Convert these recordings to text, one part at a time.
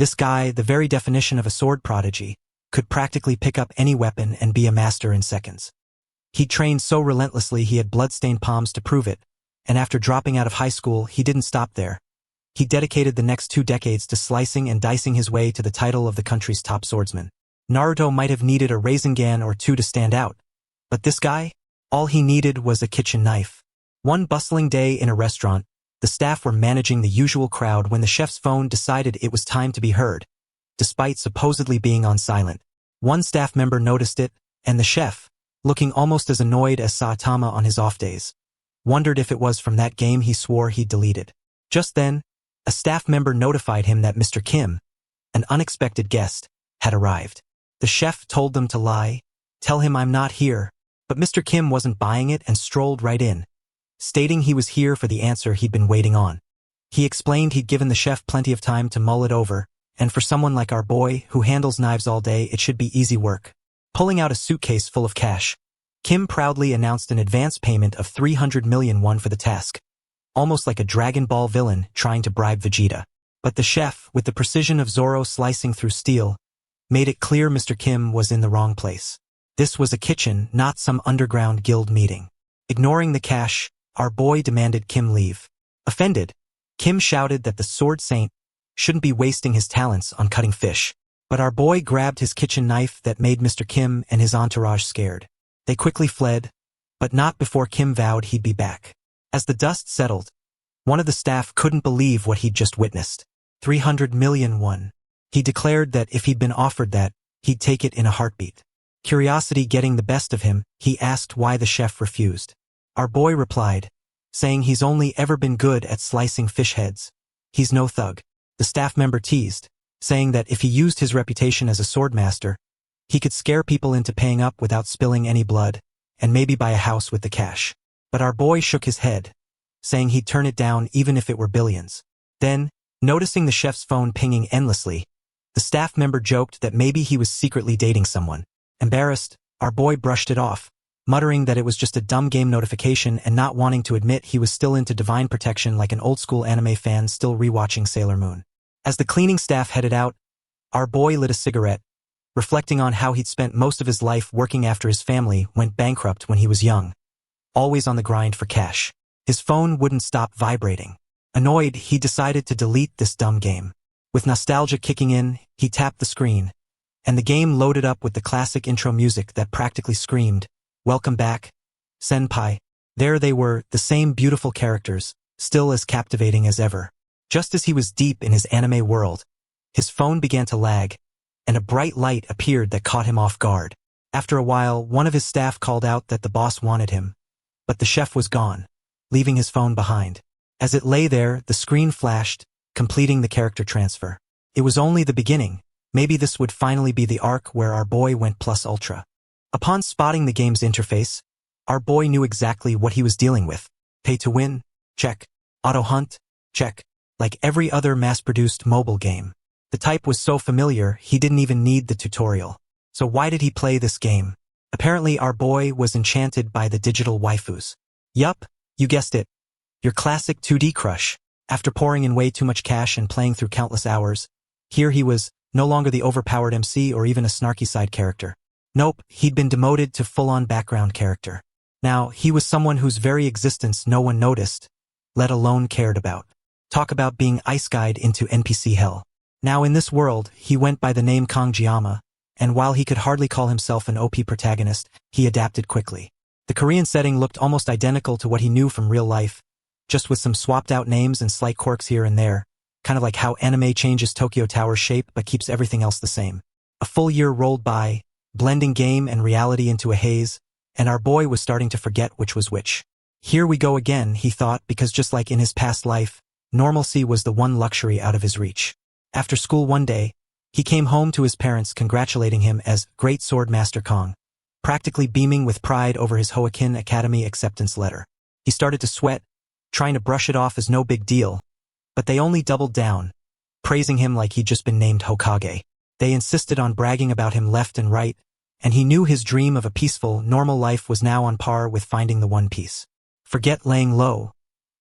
This guy, the very definition of a sword prodigy, could practically pick up any weapon and be a master in seconds. He trained so relentlessly he had blood-stained palms to prove it, and after dropping out of high school, he didn't stop there. He dedicated the next 2 decades to slicing and dicing his way to the title of the country's top swordsman. Naruto might have needed a Rasengan or 2 to stand out, but this guy? All he needed was a kitchen knife. One bustling day in a restaurant, the staff were managing the usual crowd when the chef's phone decided it was time to be heard. Despite supposedly being on silent, one staff member noticed it, and the chef, looking almost as annoyed as Saitama on his off days, wondered if it was from that game he swore he'd deleted. Just then, a staff member notified him that Mr. Kim, an unexpected guest, had arrived. The chef told them to lie, tell him I'm not here, but Mr. Kim wasn't buying it and strolled right in, stating he was here for the answer he'd been waiting on. He explained he'd given the chef plenty of time to mull it over, and for someone like our boy who handles knives all day, it should be easy work. Pulling out a suitcase full of cash, Kim proudly announced an advance payment of 300 million won for the task, almost like a Dragon Ball villain trying to bribe Vegeta. But the chef, with the precision of Zoro slicing through steel, made it clear Mr. Kim was in the wrong place. This was a kitchen, not some underground guild meeting. Ignoring the cash, our boy demanded Kim leave. Offended, Kim shouted that the sword saint shouldn't be wasting his talents on cutting fish. But our boy grabbed his kitchen knife that made Mr. Kim and his entourage scared. They quickly fled, but not before Kim vowed he'd be back. As the dust settled, one of the staff couldn't believe what he'd just witnessed. 300 million won. He declared that if he'd been offered that, he'd take it in a heartbeat. Curiosity getting the best of him, he asked why the chef refused. Our boy replied, saying he's only ever been good at slicing fish heads. He's no thug. The staff member teased, saying that if he used his reputation as a swordmaster, he could scare people into paying up without spilling any blood, and maybe buy a house with the cash. But our boy shook his head, saying he'd turn it down even if it were billions. Then, noticing the chef's phone pinging endlessly, the staff member joked that maybe he was secretly dating someone. Embarrassed, our boy brushed it off, muttering that it was just a dumb game notification and not wanting to admit he was still into divine protection like an old-school anime fan still rewatching Sailor Moon. As the cleaning staff headed out, our boy lit a cigarette, reflecting on how he'd spent most of his life working after his family went bankrupt when he was young, always on the grind for cash. His phone wouldn't stop vibrating. Annoyed, he decided to delete this dumb game. With nostalgia kicking in, he tapped the screen, and the game loaded up with the classic intro music that practically screamed, "Welcome back, Senpai." There they were, the same beautiful characters, still as captivating as ever. Just as he was deep in his anime world, his phone began to lag, and a bright light appeared that caught him off guard. After a while, one of his staff called out that the boss wanted him, but the chef was gone, leaving his phone behind. As it lay there, the screen flashed, completing the character transfer. It was only the beginning. Maybe this would finally be the arc where our boy went plus ultra. Upon spotting the game's interface, our boy knew exactly what he was dealing with. Pay to win? Check. Auto hunt? Check. Like every other mass-produced mobile game. The type was so familiar, he didn't even need the tutorial. So why did he play this game? Apparently our boy was enchanted by the digital waifus. Yup, you guessed it. Your classic 2D crush. After pouring in way too much cash and playing through countless hours, here he was, no longer the overpowered MC or even a snarky side character. Nope, he'd been demoted to full-on background character. Now, he was someone whose very existence no one noticed, let alone cared about. Talk about being ice-guyed into NPC hell. Now in this world, he went by the name Kangjiyama, and while he could hardly call himself an OP protagonist, he adapted quickly. The Korean setting looked almost identical to what he knew from real life, just with some swapped-out names and slight quirks here and there, kind of like how anime changes Tokyo Tower's shape but keeps everything else the same. A full year rolled by, blending game and reality into a haze, and our boy was starting to forget which was which. Here we go again, he thought, because just like in his past life, normalcy was the one luxury out of his reach. After school one day, he came home to his parents congratulating him as Great Sword Master Kong, practically beaming with pride over his Hoenn Academy acceptance letter. He started to sweat, trying to brush it off as no big deal, but they only doubled down, praising him like he'd just been named Hokage. They insisted on bragging about him left and right, and he knew his dream of a peaceful, normal life was now on par with finding the One Piece. Forget laying low.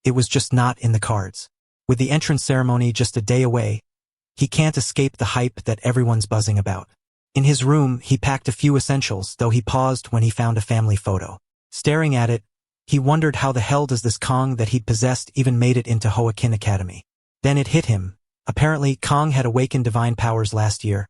It was just not in the cards. With the entrance ceremony just a day away, he can't escape the hype that everyone's buzzing about. In his room, he packed a few essentials, though he paused when he found a family photo. Staring at it, he wondered how the hell does this Kong that he'd possessed even made it into Hoakin Academy. Then it hit him. Apparently, Kong had awakened divine powers last year,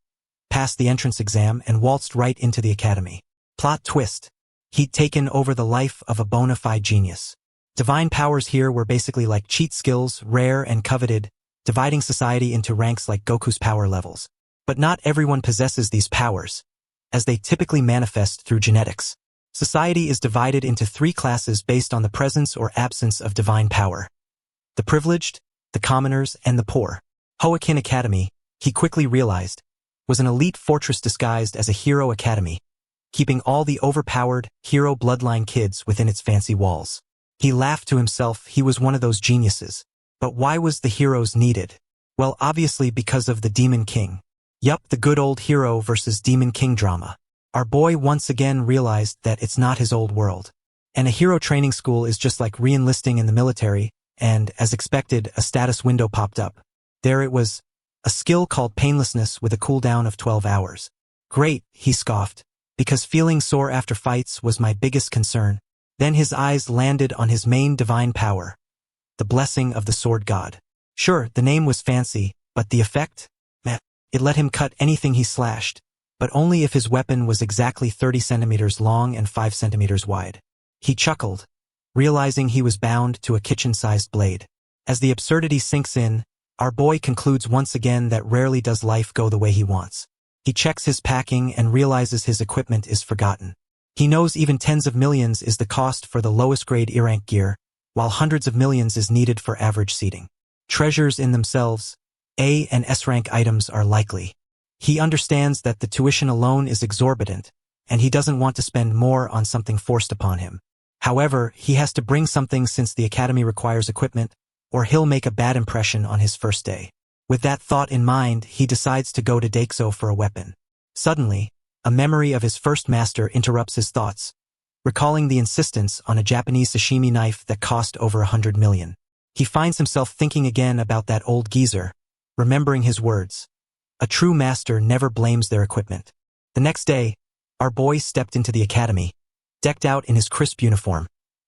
passed the entrance exam, and waltzed right into the academy. Plot twist. He'd taken over the life of a bona fide genius. Divine powers here were basically like cheat skills, rare and coveted, dividing society into ranks like Goku's power levels. But not everyone possesses these powers, as they typically manifest through genetics. Society is divided into 3 classes based on the presence or absence of divine power: the privileged, the commoners, and the poor. Hoakin Academy, he quickly realized, was an elite fortress disguised as a hero academy, keeping all the overpowered, hero bloodline kids within its fancy walls. He laughed to himself. He was one of those geniuses. But why was the heroes needed? Well, obviously because of the Demon King. Yup, the good old hero versus Demon King drama. Our boy once again realized that it's not his old world. And a hero training school is just like re-enlisting in the military, and, as expected, a status window popped up. There it was, a skill called painlessness with a cooldown of 12 hours. Great, he scoffed, because feeling sore after fights was my biggest concern. Then his eyes landed on his main divine power, the blessing of the sword god. Sure, the name was fancy, but the effect? Meh. It let him cut anything he slashed, but only if his weapon was exactly 30 centimeters long and 5 centimeters wide. He chuckled, realizing he was bound to a kitchen-sized blade. As the absurdity sinks in, our boy concludes once again that rarely does life go the way he wants. He checks his packing and realizes his equipment is forgotten. He knows even tens of millions is the cost for the lowest grade E-rank gear, while hundreds of millions is needed for average seating. Treasures in themselves, A and S-rank items are likely. He understands that the tuition alone is exorbitant, and he doesn't want to spend more on something forced upon him. However, he has to bring something since the academy requires equipment, or he'll make a bad impression on his first day. With that thought in mind, he decides to go to Daixo for a weapon. Suddenly, a memory of his first master interrupts his thoughts, recalling the insistence on a Japanese sashimi knife that cost over 100 million. He finds himself thinking again about that old geezer, remembering his words. A true master never blames their equipment. The next day, our boy stepped into the academy, decked out in his crisp uniform,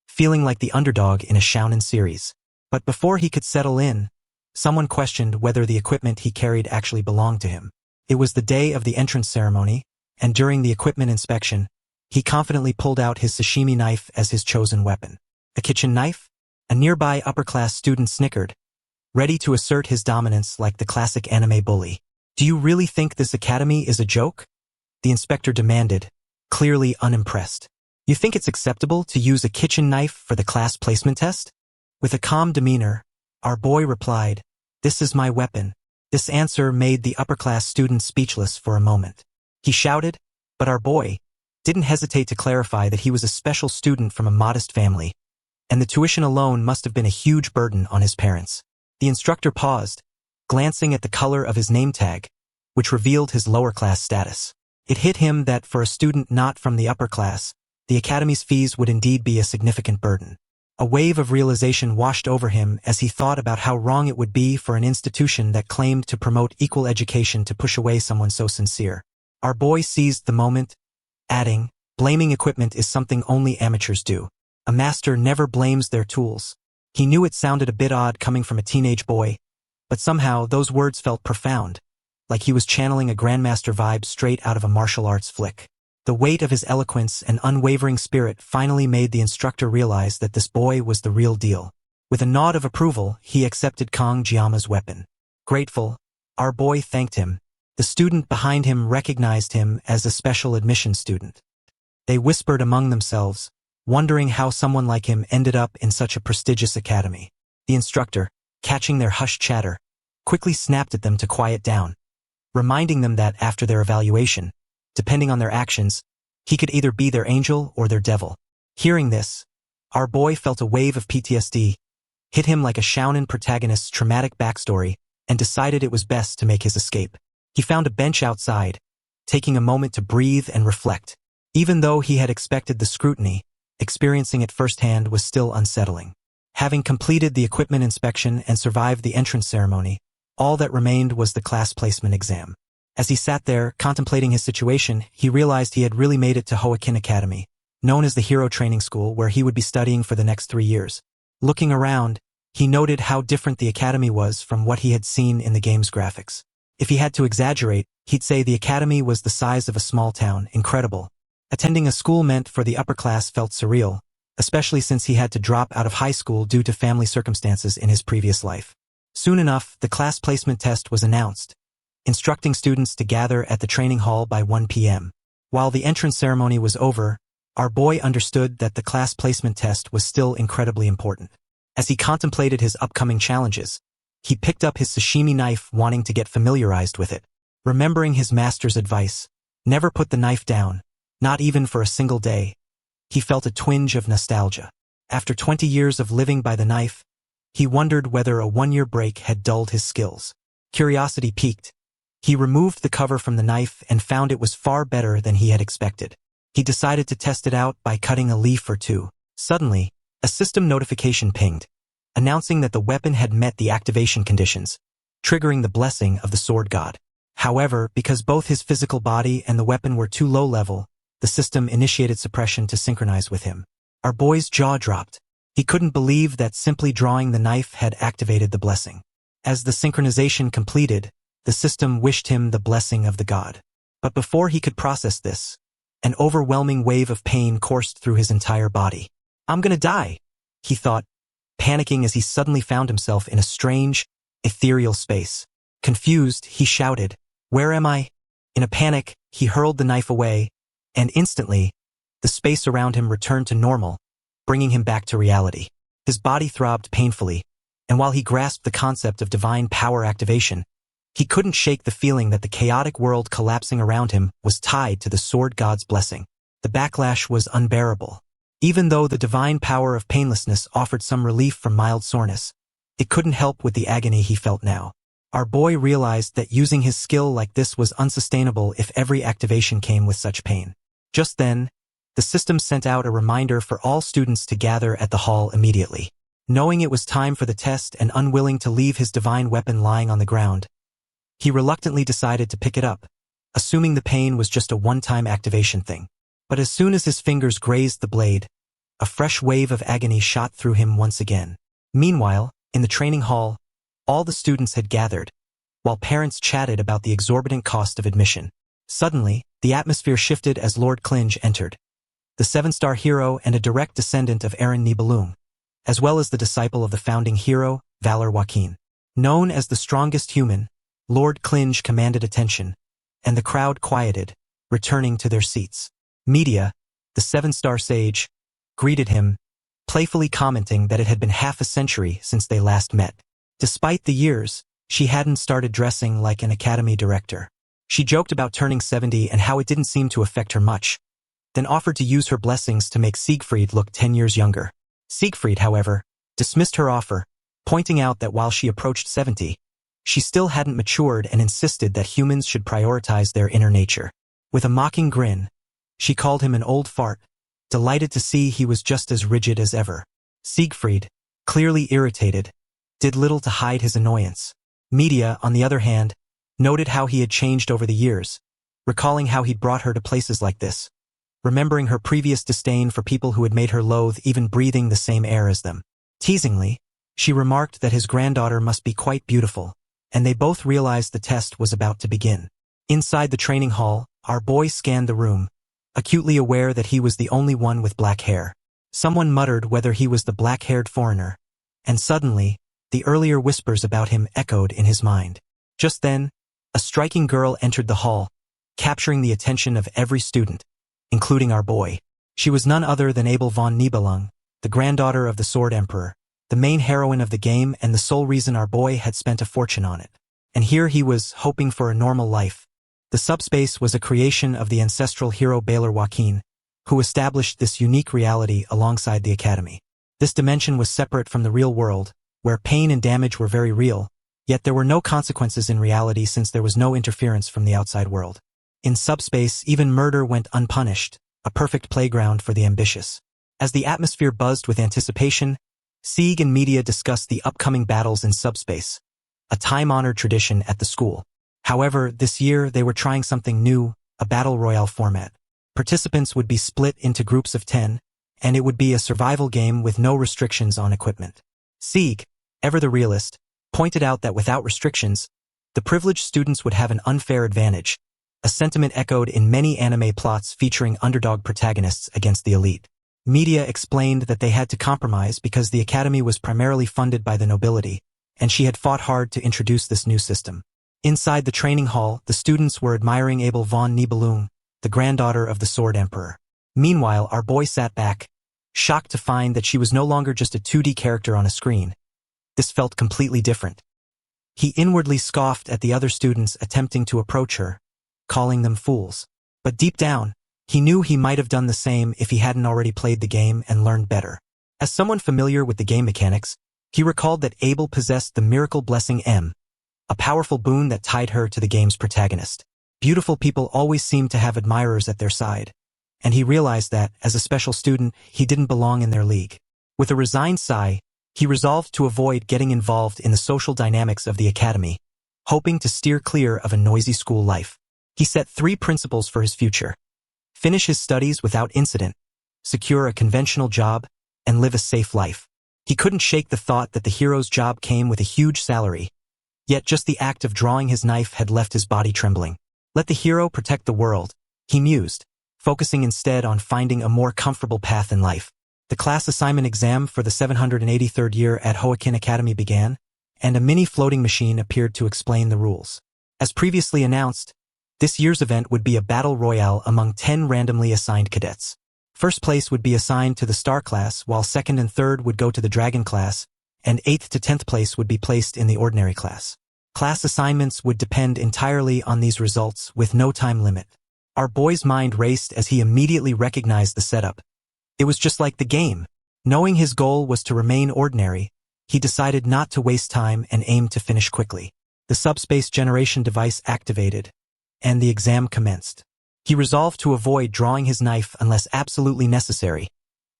feeling like the underdog in a shounen series. But before he could settle in, someone questioned whether the equipment he carried actually belonged to him. It was the day of the entrance ceremony, and during the equipment inspection, he confidently pulled out his sashimi knife as his chosen weapon. A kitchen knife? A nearby upper-class student snickered, ready to assert his dominance like the classic anime bully. Do you really think this academy is a joke? The inspector demanded, clearly unimpressed. You think it's acceptable to use a kitchen knife for the class placement test? With a calm demeanor, our boy replied, "This is my weapon." This answer made the upper-class student speechless for a moment. He shouted, but our boy didn't hesitate to clarify that he was a special student from a modest family, and the tuition alone must have been a huge burden on his parents. The instructor paused, glancing at the color of his name tag, which revealed his lower-class status. It hit him that for a student not from the upper class, the academy's fees would indeed be a significant burden. A wave of realization washed over him as he thought about how wrong it would be for an institution that claimed to promote equal education to push away someone so sincere. Our boy seized the moment, adding, "Blaming equipment is something only amateurs do. A master never blames their tools." He knew it sounded a bit odd coming from a teenage boy, but somehow those words felt profound, like he was channeling a grandmaster vibe straight out of a martial arts flick. The weight of his eloquence and unwavering spirit finally made the instructor realize that this boy was the real deal. With a nod of approval, he accepted Kong Jiama's weapon. Grateful, our boy thanked him. The student behind him recognized him as a special admission student. They whispered among themselves, wondering how someone like him ended up in such a prestigious academy. The instructor, catching their hushed chatter, quickly snapped at them to quiet down, reminding them that after their evaluation, depending on their actions, he could either be their angel or their devil. Hearing this, our boy felt a wave of PTSD, hit him like a shounen protagonist's traumatic backstory, and decided it was best to make his escape. He found a bench outside, taking a moment to breathe and reflect. Even though he had expected the scrutiny, experiencing it firsthand was still unsettling. Having completed the equipment inspection and survived the entrance ceremony, All that remained was the class placement exam. As he sat there, contemplating his situation, he realized he had really made it to Hoakin Academy, known as the Hero Training School, where he would be studying for the next 3 years. Looking around, he noted how different the academy was from what he had seen in the game's graphics. If he had to exaggerate, he'd say the academy was the size of a small town. Incredible. Attending a school meant for the upper class felt surreal, especially since he had to drop out of high school due to family circumstances in his previous life. Soon enough, the class placement test was announced, instructing students to gather at the training hall by 1 p.m. While the entrance ceremony was over, our boy understood that the class placement test was still incredibly important. As he contemplated his upcoming challenges, he picked up his sashimi knife, wanting to get familiarized with it. Remembering his master's advice, never put the knife down, not even for a single day, he felt a twinge of nostalgia. After 20 years of living by the knife, he wondered whether a 1-year break had dulled his skills. Curiosity piqued. He removed the cover from the knife and found it was far better than he had expected. He decided to test it out by cutting a leaf or two. Suddenly, a system notification pinged, announcing that the weapon had met the activation conditions, triggering the blessing of the sword god. However, because both his physical body and the weapon were too low level, the system initiated suppression to synchronize with him. Our boy's jaw dropped. He couldn't believe that simply drawing the knife had activated the blessing. As the synchronization completed, the system wished him the blessing of the god. But before he could process this, an overwhelming wave of pain coursed through his entire body. "I'm gonna die," he thought, panicking as he suddenly found himself in a strange, ethereal space. Confused, he shouted, "Where am I?" In a panic, he hurled the knife away, and instantly, the space around him returned to normal, bringing him back to reality. His body throbbed painfully, and while he grasped the concept of divine power activation, he couldn't shake the feeling that the chaotic world collapsing around him was tied to the sword god's blessing. The backlash was unbearable. Even though the divine power of painlessness offered some relief from mild soreness, it couldn't help with the agony he felt now. Our boy realized that using his skill like this was unsustainable if every activation came with such pain. Just then, the system sent out a reminder for all students to gather at the hall immediately. Knowing it was time for the test and unwilling to leave his divine weapon lying on the ground, he reluctantly decided to pick it up, assuming the pain was just a one-time activation thing. But as soon as his fingers grazed the blade, a fresh wave of agony shot through him once again. Meanwhile, in the training hall, all the students had gathered, while parents chatted about the exorbitant cost of admission. Suddenly, the atmosphere shifted as Lord Klinge entered, the 7-star hero and a direct descendant of Aaron Nibelung, as well as the disciple of the founding hero, Valor Joaquin. Known as the strongest human, Lord Klinge commanded attention, and the crowd quieted, returning to their seats. Media, the 7-star sage, greeted him, playfully commenting that it had been half a century since they last met. Despite the years, she hadn't started dressing like an academy director. She joked about turning 70 and how it didn't seem to affect her much, then offered to use her blessings to make Siegfried look 10 years younger. Siegfried, however, dismissed her offer, pointing out that while she approached 70, she still hadn't matured and insisted that humans should prioritize their inner nature. With a mocking grin, she called him an old fart, delighted to see he was just as rigid as ever. Siegfried, clearly irritated, did little to hide his annoyance. Media, on the other hand, noted how he had changed over the years, recalling how he'd brought her to places like this, remembering her previous disdain for people who had made her loathe even breathing the same air as them. Teasingly, she remarked that his granddaughter must be quite beautiful, and they both realized the test was about to begin. Inside the training hall, our boy scanned the room, acutely aware that he was the only one with black hair. Someone muttered whether he was the black-haired foreigner, and suddenly, the earlier whispers about him echoed in his mind. Just then, a striking girl entered the hall, capturing the attention of every student, including our boy. She was none other than Abel von Nibelung, the granddaughter of the Sword Emperor, the main heroine of the game and the sole reason our boy had spent a fortune on it. And here he was, hoping for a normal life. The subspace was a creation of the ancestral hero Valor Joaquin, who established this unique reality alongside the academy. This dimension was separate from the real world, where pain and damage were very real, yet there were no consequences in reality since there was no interference from the outside world. In subspace, even murder went unpunished, a perfect playground for the ambitious. As the atmosphere buzzed with anticipation, Sieg and media discussed the upcoming battles in subspace, a time-honored tradition at the school. However, this year they were trying something new, a battle royale format. Participants would be split into groups of 10, and it would be a survival game with no restrictions on equipment. Sieg, ever the realist, pointed out that without restrictions, the privileged students would have an unfair advantage, a sentiment echoed in many anime plots featuring underdog protagonists against the elite. Media explained that they had to compromise because the academy was primarily funded by the nobility, and she had fought hard to introduce this new system. Inside the training hall, the students were admiring Abel von Nibelung, the granddaughter of the Sword Emperor. Meanwhile, our boy sat back, shocked to find that she was no longer just a 2D character on a screen. This felt completely different. He inwardly scoffed at the other students attempting to approach her, calling them fools. But deep down, he knew he might have done the same if he hadn't already played the game and learned better. As someone familiar with the game mechanics, he recalled that Abel possessed the miracle blessing M, a powerful boon that tied her to the game's protagonist. Beautiful people always seemed to have admirers at their side, and he realized that, as a special student, he didn't belong in their league. With a resigned sigh, he resolved to avoid getting involved in the social dynamics of the academy, hoping to steer clear of a noisy school life. He set 3 principles for his future: finish his studies without incident, secure a conventional job, and live a safe life. He couldn't shake the thought that the hero's job came with a huge salary, yet just the act of drawing his knife had left his body trembling. Let the hero protect the world, he mused, focusing instead on finding a more comfortable path in life. The class assignment exam for the 783rd year at Hoakin Academy began, and a mini floating machine appeared to explain the rules. As previously announced, this year's event would be a battle royale among 10 randomly assigned cadets. First place would be assigned to the Star class, while second and third would go to the Dragon class, and 8th to 10th place would be placed in the Ordinary class. Class assignments would depend entirely on these results, with no time limit. Our boy's mind raced as he immediately recognized the setup. It was just like the game. Knowing his goal was to remain ordinary, he decided not to waste time and aimed to finish quickly. The subspace generation device activated, and the exam commenced. He resolved to avoid drawing his knife unless absolutely necessary,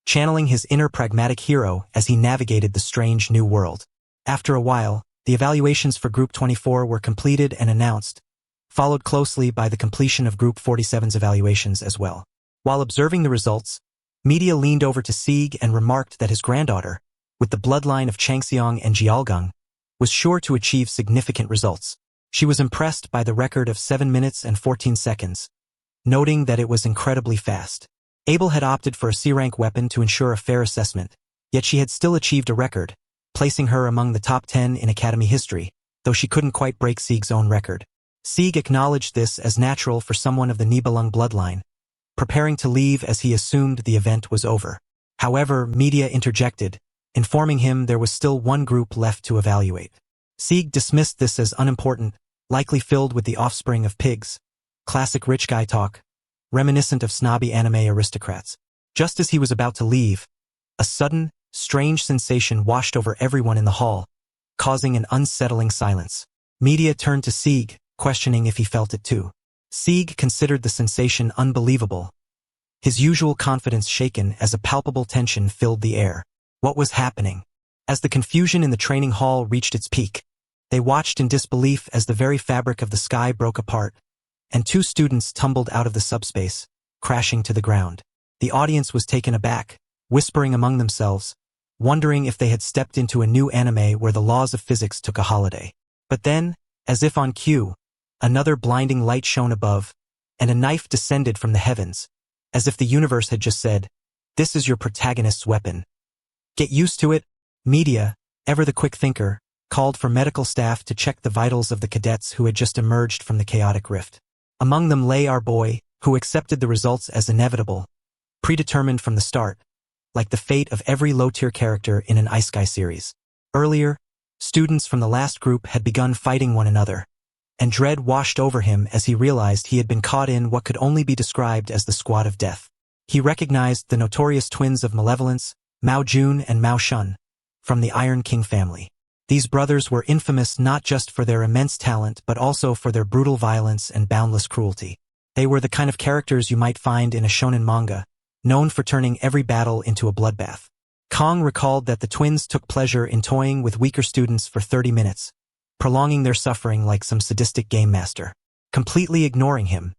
channeling his inner pragmatic hero as he navigated the strange new world. After a while, the evaluations for Group 24 were completed and announced, followed closely by the completion of Group 47's evaluations as well. While observing the results, media leaned over to Sieg and remarked that his granddaughter, with the bloodline of Changseong and Jialgang, was sure to achieve significant results. She was impressed by the record of 7 minutes and 14 seconds, noting that it was incredibly fast. Abel had opted for a C-rank weapon to ensure a fair assessment, yet she had still achieved a record, placing her among the top 10 in Academy history, though she couldn't quite break Sieg's own record. Sieg acknowledged this as natural for someone of the Nibelung bloodline, preparing to leave as he assumed the event was over. However, media interjected, informing him there was still one group left to evaluate. Sieg dismissed this as unimportant, likely filled with the offspring of pigs. Classic rich guy talk, reminiscent of snobby anime aristocrats. Just as he was about to leave, a sudden, strange sensation washed over everyone in the hall, causing an unsettling silence. Media turned to Sieg, questioning if he felt it too. Sieg considered the sensation unbelievable, his usual confidence shaken as a palpable tension filled the air. What was happening? As the confusion in the training hall reached its peak, they watched in disbelief as the very fabric of the sky broke apart, and 2 students tumbled out of the subspace, crashing to the ground. The audience was taken aback, whispering among themselves, wondering if they had stepped into a new anime where the laws of physics took a holiday. But then, as if on cue, another blinding light shone above, and a knife descended from the heavens, as if the universe had just said, "This is your protagonist's weapon. Get used to it." Media, ever the quick thinker, called for medical staff to check the vitals of the cadets who had just emerged from the chaotic rift. Among them lay our boy, who accepted the results as inevitable, predetermined from the start, like the fate of every low-tier character in an Ice Sky series. Earlier, students from the last group had begun fighting one another, and dread washed over him as he realized he had been caught in what could only be described as the squad of death. He recognized the notorious twins of malevolence, Mao Jun and Mao Shun, from the Iron King family. These brothers were infamous not just for their immense talent but also for their brutal violence and boundless cruelty. They were the kind of characters you might find in a shonen manga, known for turning every battle into a bloodbath. Kong recalled that the twins took pleasure in toying with weaker students for 30 minutes, prolonging their suffering like some sadistic game master. Completely ignoring him,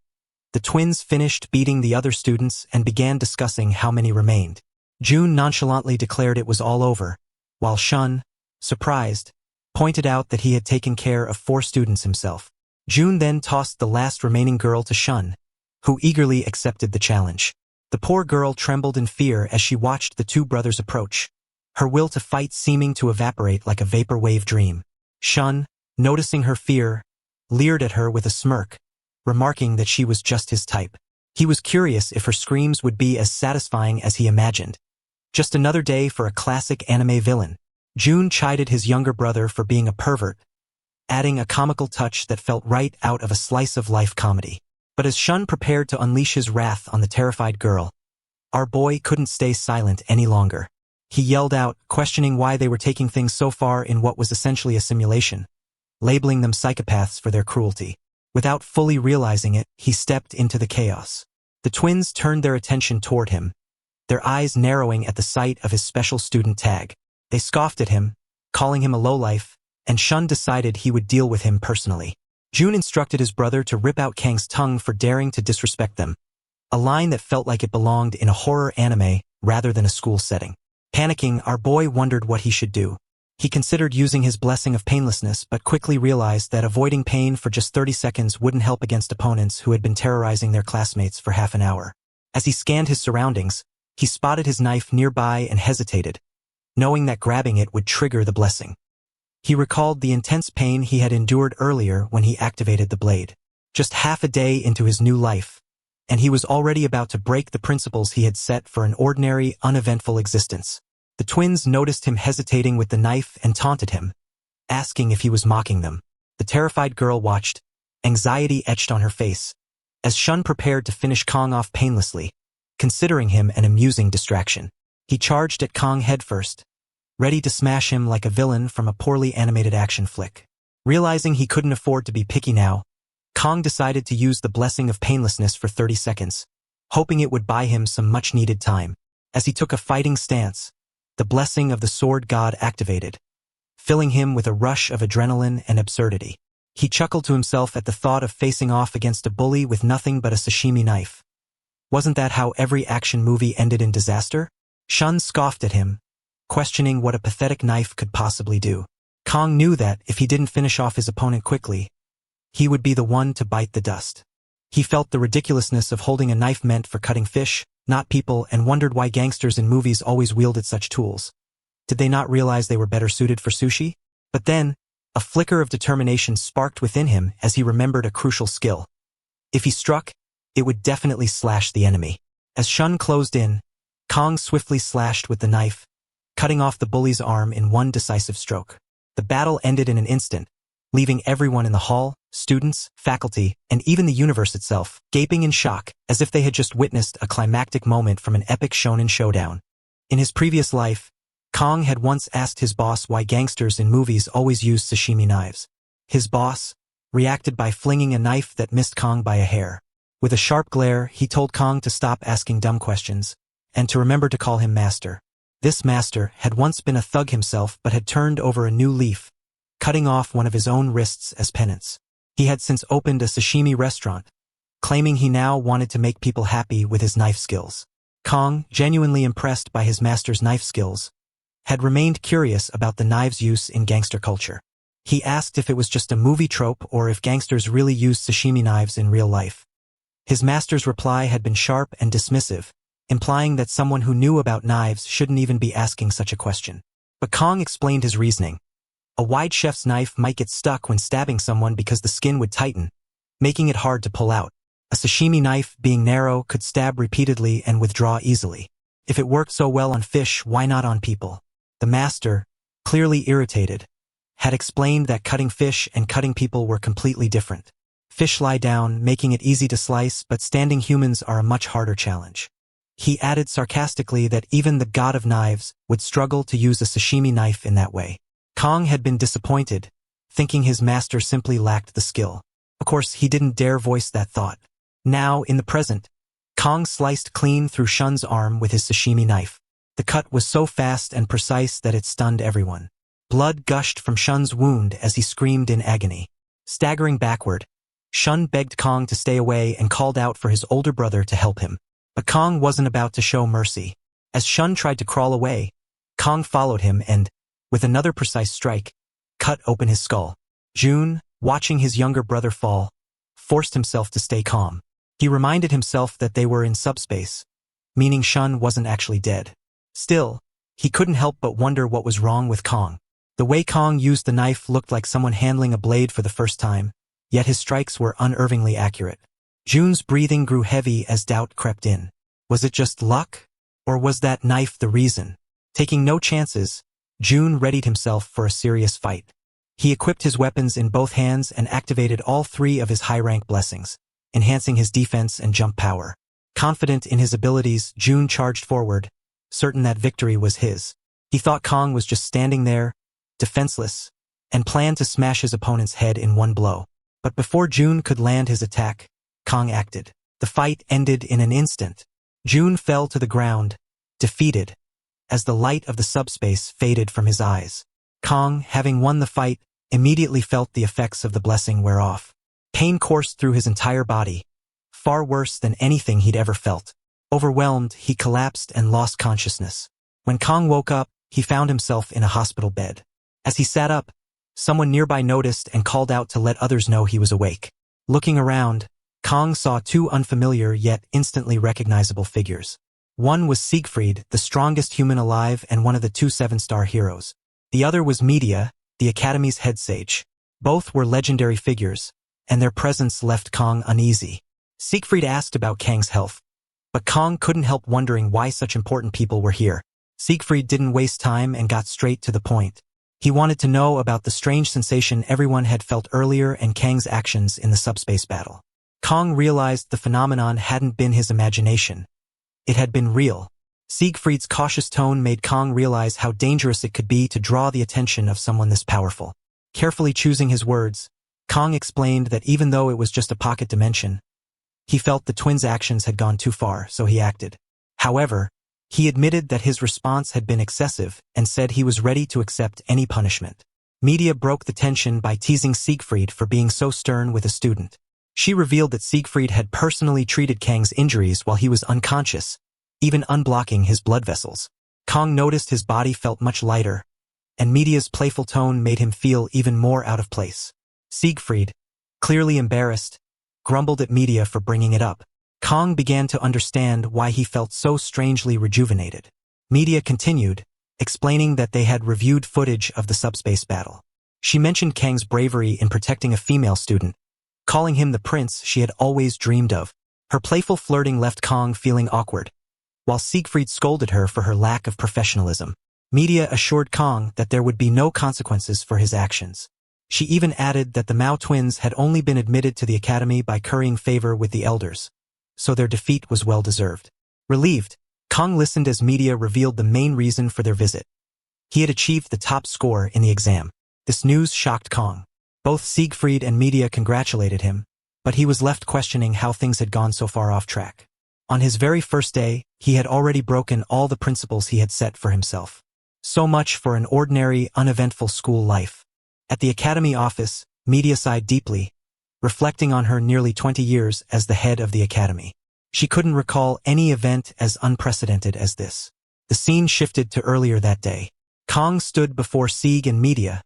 the twins finished beating the other students and began discussing how many remained. June nonchalantly declared it was all over, while Shun, surprised, pointed out that he had taken care of 4 students himself. June then tossed the last remaining girl to Shun, who eagerly accepted the challenge. The poor girl trembled in fear as she watched the 2 brothers approach, her will to fight seeming to evaporate like a vapor wave dream. Shun, noticing her fear, leered at her with a smirk, remarking that she was just his type. He was curious if her screams would be as satisfying as he imagined. Just another day for a classic anime villain. June chided his younger brother for being a pervert, adding a comical touch that felt right out of a slice-of-life comedy. But as Shun prepared to unleash his wrath on the terrified girl, our boy couldn't stay silent any longer. He yelled out, questioning why they were taking things so far in what was essentially a simulation, labeling them psychopaths for their cruelty. Without fully realizing it, he stepped into the chaos. The twins turned their attention toward him, their eyes narrowing at the sight of his special student tag. They scoffed at him, calling him a lowlife, and Shun decided he would deal with him personally. June instructed his brother to rip out Kang's tongue for daring to disrespect them, a line that felt like it belonged in a horror anime rather than a school setting. Panicking, our boy wondered what he should do. He considered using his blessing of painlessness but quickly realized that avoiding pain for just 30 seconds wouldn't help against opponents who had been terrorizing their classmates for half an hour. As he scanned his surroundings, he spotted his knife nearby and hesitated, knowing that grabbing it would trigger the blessing. He recalled the intense pain he had endured earlier when he activated the blade. Just half a day into his new life, and he was already about to break the principles he had set for an ordinary, uneventful existence. The twins noticed him hesitating with the knife and taunted him, asking if he was mocking them. The terrified girl watched, anxiety etched on her face, as Shun prepared to finish Kong off painlessly, considering him an amusing distraction. He charged at Kong headfirst, ready to smash him like a villain from a poorly animated action flick. Realizing he couldn't afford to be picky now, Kong decided to use the blessing of painlessness for 30 seconds, hoping it would buy him some much-needed time. As he took a fighting stance, the blessing of the sword god activated, filling him with a rush of adrenaline and absurdity. He chuckled to himself at the thought of facing off against a bully with nothing but a sashimi knife. Wasn't that how every action movie ended in disaster? Shun scoffed at him, questioning what a pathetic knife could possibly do. Kong knew that if he didn't finish off his opponent quickly, he would be the one to bite the dust. He felt the ridiculousness of holding a knife meant for cutting fish, not people, and wondered why gangsters in movies always wielded such tools. Did they not realize they were better suited for sushi? But then, a flicker of determination sparked within him as he remembered a crucial skill. If he struck, it would definitely slash the enemy. As Shun closed in, Kong swiftly slashed with the knife, cutting off the bully's arm in one decisive stroke. The battle ended in an instant, leaving everyone in the hall, students, faculty, and even the universe itself, gaping in shock, as if they had just witnessed a climactic moment from an epic shonen showdown. In his previous life, Kong had once asked his boss why gangsters in movies always used sashimi knives. His boss reacted by flinging a knife that missed Kong by a hair. With a sharp glare, he told Kong to stop asking dumb questions, and to remember to call him master. This master had once been a thug himself but had turned over a new leaf, cutting off one of his own wrists as penance. He had since opened a sashimi restaurant, claiming he now wanted to make people happy with his knife skills. Kong, genuinely impressed by his master's knife skills, had remained curious about the knife's use in gangster culture. He asked if it was just a movie trope or if gangsters really used sashimi knives in real life. His master's reply had been sharp and dismissive, implying that someone who knew about knives shouldn't even be asking such a question. But Kong explained his reasoning. A wide chef's knife might get stuck when stabbing someone because the skin would tighten, making it hard to pull out. A sashimi knife, being narrow, could stab repeatedly and withdraw easily. If it worked so well on fish, why not on people? The master, clearly irritated, had explained that cutting fish and cutting people were completely different. Fish lie down, making it easy to slice, but standing humans are a much harder challenge. He added sarcastically that even the god of knives would struggle to use a sashimi knife in that way. Kong had been disappointed, thinking his master simply lacked the skill. Of course, he didn't dare voice that thought. Now, in the present, Kong sliced clean through Shun's arm with his sashimi knife. The cut was so fast and precise that it stunned everyone. Blood gushed from Shun's wound as he screamed in agony. Staggering backward, Shun begged Kong to stay away and called out for his older brother to help him. But Kong wasn't about to show mercy. As Shun tried to crawl away, Kong followed him and, with another precise strike, cut open his skull. Jun, watching his younger brother fall, forced himself to stay calm. He reminded himself that they were in subspace, meaning Shun wasn't actually dead. Still, he couldn't help but wonder what was wrong with Kong. The way Kong used the knife looked like someone handling a blade for the first time, yet his strikes were unervingly accurate. Jun's breathing grew heavy as doubt crept in. Was it just luck? Or was that knife the reason? Taking no chances, Jun readied himself for a serious fight. He equipped his weapons in both hands and activated all 3 of his high-rank blessings, enhancing his defense and jump power. Confident in his abilities, Jun charged forward, certain that victory was his. He thought Kong was just standing there, defenseless, and planned to smash his opponent's head in one blow. But before Jun could land his attack, Kong acted. The fight ended in an instant. Jun fell to the ground, defeated, as the light of the subspace faded from his eyes. Kong, having won the fight, immediately felt the effects of the blessing wear off. Pain coursed through his entire body, far worse than anything he'd ever felt. Overwhelmed, he collapsed and lost consciousness. When Kong woke up, he found himself in a hospital bed. As he sat up, someone nearby noticed and called out to let others know he was awake. Looking around, Kong saw 2 unfamiliar yet instantly recognizable figures. One was Siegfried, the strongest human alive and one of the 2 7-star heroes. The other was Media, the Academy's head sage. Both were legendary figures, and their presence left Kong uneasy. Siegfried asked about Kang's health, but Kong couldn't help wondering why such important people were here. Siegfried didn't waste time and got straight to the point. He wanted to know about the strange sensation everyone had felt earlier and Kang's actions in the subspace battle. Kong realized the phenomenon hadn't been his imagination. It had been real. Siegfried's cautious tone made Kong realize how dangerous it could be to draw the attention of someone this powerful. Carefully choosing his words, Kong explained that even though it was just a pocket dimension, he felt the twins' actions had gone too far, so he acted. However, he admitted that his response had been excessive and said he was ready to accept any punishment. Media broke the tension by teasing Siegfried for being so stern with a student. She revealed that Siegfried had personally treated Kang's injuries while he was unconscious, even unblocking his blood vessels. Kong noticed his body felt much lighter, and Media's playful tone made him feel even more out of place. Siegfried, clearly embarrassed, grumbled at Media for bringing it up. Kong began to understand why he felt so strangely rejuvenated. Media continued, explaining that they had reviewed footage of the subspace battle. She mentioned Kang's bravery in protecting a female student, calling him the prince she had always dreamed of. Her playful flirting left Kong feeling awkward, while Siegfried scolded her for her lack of professionalism. Media assured Kong that there would be no consequences for his actions. She even added that the Mao twins had only been admitted to the academy by currying favor with the elders, so their defeat was well-deserved. Relieved, Kong listened as Media revealed the main reason for their visit. He had achieved the top score in the exam. This news shocked Kong. Both Siegfried and Media congratulated him, but he was left questioning how things had gone so far off track. On his very first day, he had already broken all the principles he had set for himself. So much for an ordinary, uneventful school life. At the academy office, Media sighed deeply, reflecting on her nearly 20 years as the head of the academy. She couldn't recall any event as unprecedented as this. The scene shifted to earlier that day. Kong stood before Sieg and Media,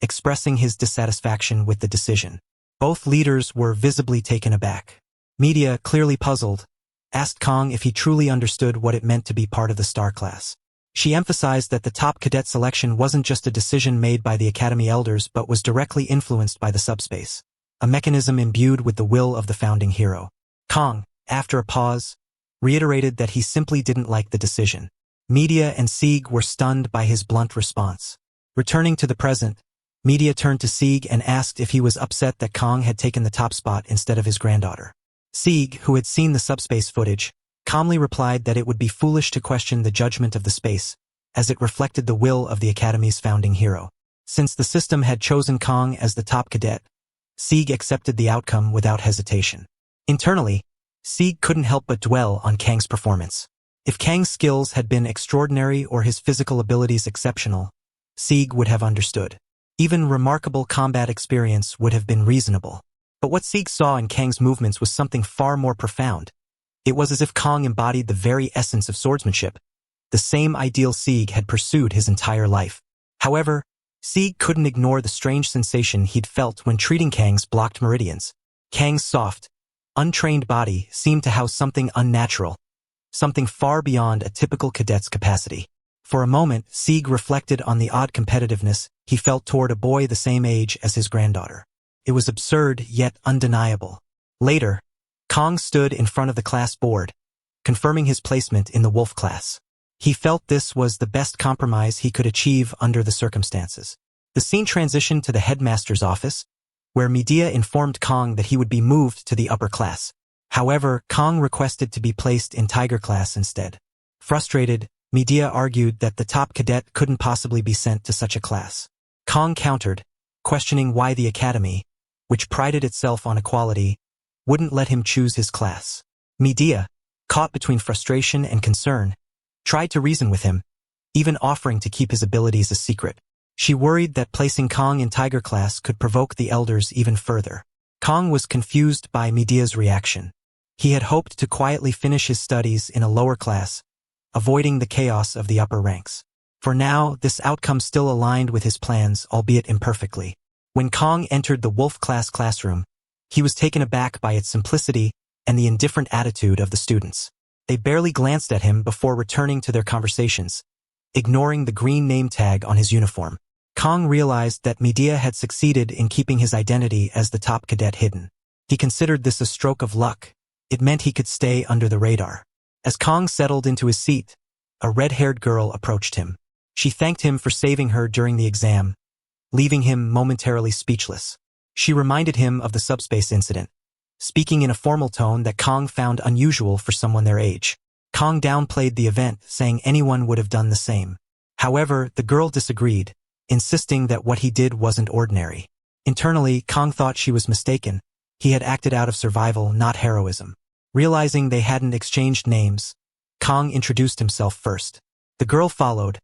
expressing his dissatisfaction with the decision. Both leaders were visibly taken aback. Media, clearly puzzled, asked Kong if he truly understood what it meant to be part of the star class. She emphasized that the top cadet selection wasn't just a decision made by the academy elders but was directly influenced by the subspace, a mechanism imbued with the will of the founding hero. Kong, after a pause, reiterated that he simply didn't like the decision. Media and Sieg were stunned by his blunt response. Returning to the present, Media turned to Sieg and asked if he was upset that Kong had taken the top spot instead of his granddaughter. Sieg, who had seen the subspace footage, calmly replied that it would be foolish to question the judgment of the space, as it reflected the will of the academy's founding hero. Since the system had chosen Kong as the top cadet, Sieg accepted the outcome without hesitation. Internally, Sieg couldn't help but dwell on Kang's performance. If Kang's skills had been extraordinary or his physical abilities exceptional, Sieg would have understood. Even remarkable combat experience would have been reasonable. But what Sieg saw in Kang's movements was something far more profound. It was as if Kang embodied the very essence of swordsmanship, the same ideal Sieg had pursued his entire life. However, Sieg couldn't ignore the strange sensation he'd felt when treating Kang's blocked meridians. Kang's soft, untrained body seemed to house something unnatural, something far beyond a typical cadet's capacity. For a moment, Sieg reflected on the odd competitiveness he felt toward a boy the same age as his granddaughter. It was absurd yet undeniable. Later, Kang stood in front of the class board, confirming his placement in the Wolf class. He felt this was the best compromise he could achieve under the circumstances. The scene transitioned to the headmaster's office, where Medea informed Kang that he would be moved to the upper class. However, Kang requested to be placed in Tiger class instead. Frustrated, Medea argued that the top cadet couldn't possibly be sent to such a class. Kang countered, questioning why the academy, which prided itself on equality, wouldn't let him choose his class. Medea, caught between frustration and concern, tried to reason with him, even offering to keep his abilities a secret. She worried that placing Kang in Tiger class could provoke the elders even further. Kang was confused by Medea's reaction. He had hoped to quietly finish his studies in a lower class, avoiding the chaos of the upper ranks. For now, this outcome still aligned with his plans, albeit imperfectly. When Kang entered the Wolf class classroom, he was taken aback by its simplicity and the indifferent attitude of the students. They barely glanced at him before returning to their conversations, ignoring the green name tag on his uniform. Kang realized that Medea had succeeded in keeping his identity as the top cadet hidden. He considered this a stroke of luck. It meant he could stay under the radar. As Kang settled into his seat, a red-haired girl approached him. She thanked him for saving her during the exam, leaving him momentarily speechless. She reminded him of the subspace incident, speaking in a formal tone that Kang found unusual for someone their age. Kang downplayed the event, saying anyone would have done the same. However, the girl disagreed, insisting that what he did wasn't ordinary. Internally, Kang thought she was mistaken. He had acted out of survival, not heroism. Realizing they hadn't exchanged names, Kang introduced himself first. The girl followed,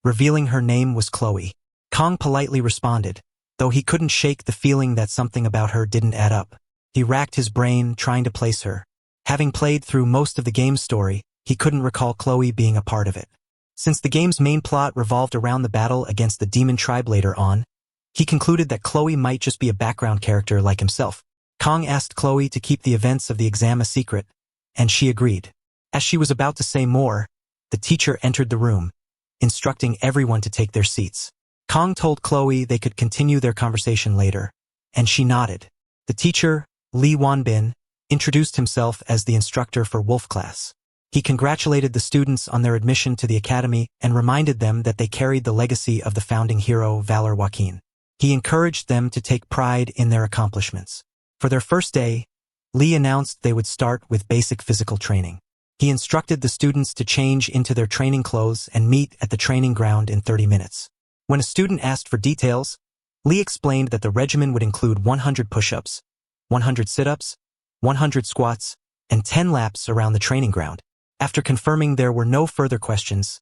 revealing her name was Chloe. Kang politely responded, though he couldn't shake the feeling that something about her didn't add up. He racked his brain trying to place her. Having played through most of the game's story, he couldn't recall Chloe being a part of it. Since the game's main plot revolved around the battle against the demon tribe later on, he concluded that Chloe might just be a background character like himself. Kang asked Chloe to keep the events of the exam a secret, and she agreed. As she was about to say more, the teacher entered the room, instructing everyone to take their seats. Kang told Chloe they could continue their conversation later, and she nodded. The teacher, Lee Wanbin, introduced himself as the instructor for Wolf class. He congratulated the students on their admission to the academy and reminded them that they carried the legacy of the founding hero Valor Joaquin. He encouraged them to take pride in their accomplishments. For their first day, Lee announced they would start with basic physical training. He instructed the students to change into their training clothes and meet at the training ground in 30 minutes. When a student asked for details, Lee explained that the regimen would include 100 push-ups, 100 sit-ups, 100 squats, and 10 laps around the training ground. After confirming there were no further questions,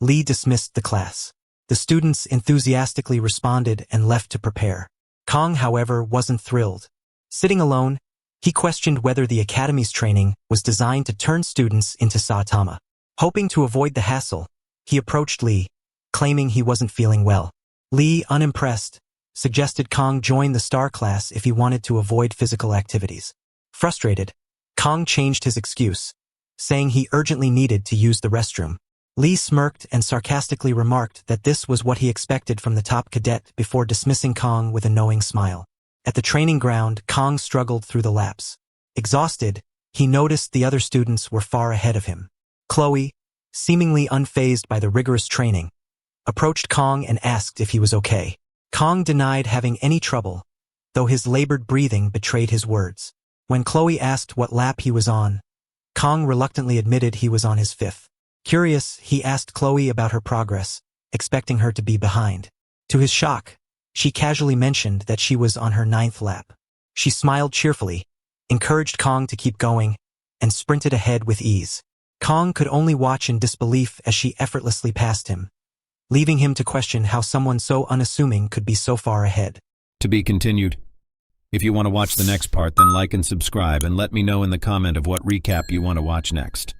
Lee dismissed the class. The students enthusiastically responded and left to prepare. Kang, however, wasn't thrilled. Sitting alone, he questioned whether the academy's training was designed to turn students into Saitama. Hoping to avoid the hassle, he approached Lee, claiming he wasn't feeling well. Lee, unimpressed, suggested Kang join the star class if he wanted to avoid physical activities. Frustrated, Kang changed his excuse, saying he urgently needed to use the restroom. Lee smirked and sarcastically remarked that this was what he expected from the top cadet before dismissing Kang with a knowing smile. At the training ground, Kang struggled through the laps. Exhausted, he noticed the other students were far ahead of him. Chloe, seemingly unfazed by the rigorous training, approached Kang and asked if he was okay. Kang denied having any trouble, though his labored breathing betrayed his words. When Chloe asked what lap he was on, Kang reluctantly admitted he was on his 5th. Curious, he asked Chloe about her progress, expecting her to be behind. To his shock, she casually mentioned that she was on her 9th lap. She smiled cheerfully, encouraged Kang to keep going, and sprinted ahead with ease. Kang could only watch in disbelief as she effortlessly passed him, leaving him to question how someone so unassuming could be so far ahead. To be continued. If you want to watch the next part, then like and subscribe and let me know in the comment of what recap you want to watch next.